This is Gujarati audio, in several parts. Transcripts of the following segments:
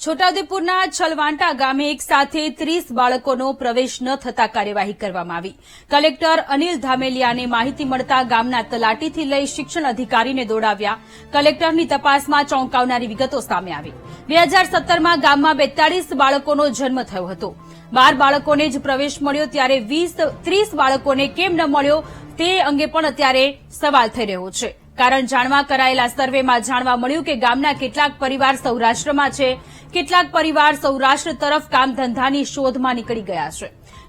છોટાઉદેપુરના છલવાંટા ગામે એક સાથે 30 બાળકોનો પ્રવેશ ન થતા કાર્યવાહી કરવામાં આવી। કલેક્ટર અનિલ ધામેલિયાને માહિતી મળતા ગામના તલાટીથી લઈ શિક્ષણ અધિકારીને દોડાવ્યા। કલેક્ટરની તપાસમાં ચોંકાવનારી વિગતો સામે આવી। 2017માં ગામમાં 42 બાળકોનો જન્મ થયો હતો। 12 બાળકોને જ પ્રવેશ મળ્યો ત્યારે 30 બાળકોને કેમ ન મળ્યો તે અંગે પણ અત્યારે સવાલ થઈ રહ્યો છે। કારણ જાણવા કરાયેલા સર્વેમાં જાણવા મળ્યું કે ગામના કેટલાક પરિવાર સૌરાષ્ટ્રમાં છે, કેટલાક પરિવાર સૌરાષ્ટ્ર તરફ કામ ધંધાની શોધમાં નીકળી ગયા છે।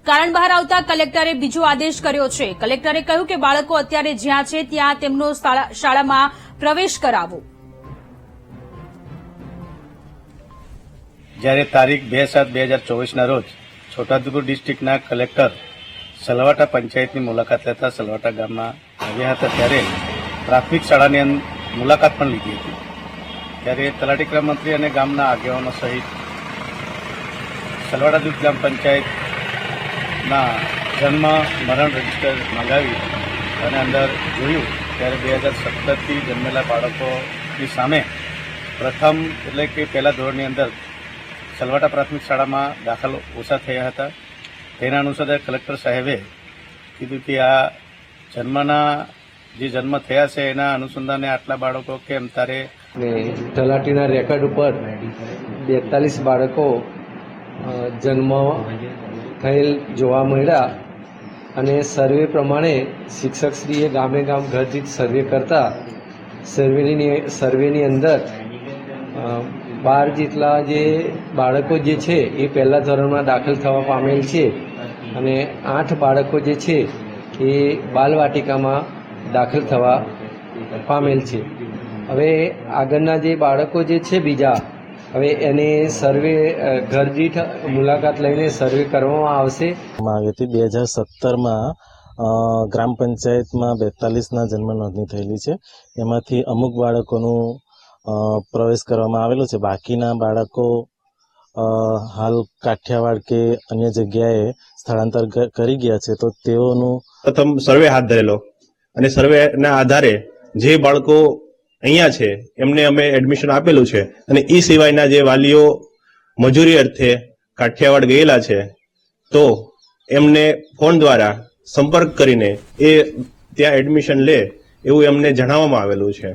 કારણ બહાર આવતા કલેક્ટરે બીજો આદેશ કર્યો છે। કલેક્ટરે કહ્યું કે બાળકો અત્યારે જ્યાં છે ત્યાં તેમનો શાળામાં પ્રવેશ કરાવો। જ્યારે તારીખ 2/7/2024ના રોજ છોટાઉદેપુર ડિસ્ટ્રિક્ટના કલેક્ટર સલવાટા પંચાયતની મુલાકાત લેતા સલવાટા ગામમાં આવ્યા હતા ત્યારે પ્રાથમિક શાળાની મુલાકાત પણ લીધી હતી। ત્યારે તલાટી ક્રમ મંત્રી અને ગામના આગેવાનો સહિત સલવાટા જૂથ ગ્રામ પંચાયતના જન્મ મરણ રજીસ્ટર મંગાવી અને અંદર જોયું ત્યારે 2017થી જન્મેલા બાળકોની સામે પ્રથમ એટલે કે પહેલા ધોરણની અંદર સલવાટા પ્રાથમિક શાળામાં દાખલ ઓછા થયા હતા। તેના અનુસાર કલેક્ટર સાહેબે કીધું કે આ જન્મના જે જન્મ થયા છે એના અનુસંધાને આટલા બાળકો કેમ તારે તલાટીના રેકોર્ડ ઉપર 42 બાળકો જન્મ થયેલ જોવા મળ્યા અને સર્વે પ્રમાણે શિક્ષકશ્રીએ ગામે ગામ ઘર દીઠ સર્વે કરતા સર્વેની અંદર 12 જેટલા જે બાળકો જે છે એ પહેલા ધોરણમાં દાખલ થવા પામેલ છે અને 8 બાળકો જે છે એ બાલવાટિકામાં દાખલ થવા પામેલ છે। હવે આગળના જે બાળકો જે છે બીજા હવે એને સર્વે ઘર દીઠ મુલાકાત લઈને સર્વે કરવામાં આવશે। 2017માં ગ્રામ પંચાયતમાં 42ના જન્મ નોંધણી થયેલી છે। એમાંથી અમુક બાળકોનું પ્રવેશ કરવામાં આવેલો છે। બાકીના બાળકો હાલ કાઠિયાવાડ કે અન્ય જગ્યાએ સ્થળાંતર કરી ગયા છે। તો તેઓનું પ્રથમ સર્વે હાથ ધરેલો અને સર્વેના આધારે જે બાળકો અહીંયા છે એમને અમે એડમિશન આપેલું છે અને એ સિવાયના જે વાલીઓ મજૂરી અર્થે કાઠિયાવાડ ગયેલા છે તો એમને ફોન દ્વારા સંપર્ક કરીને એ ત્યાં એડમિશન લે એવું એમને જણાવવામાં આવેલું છે।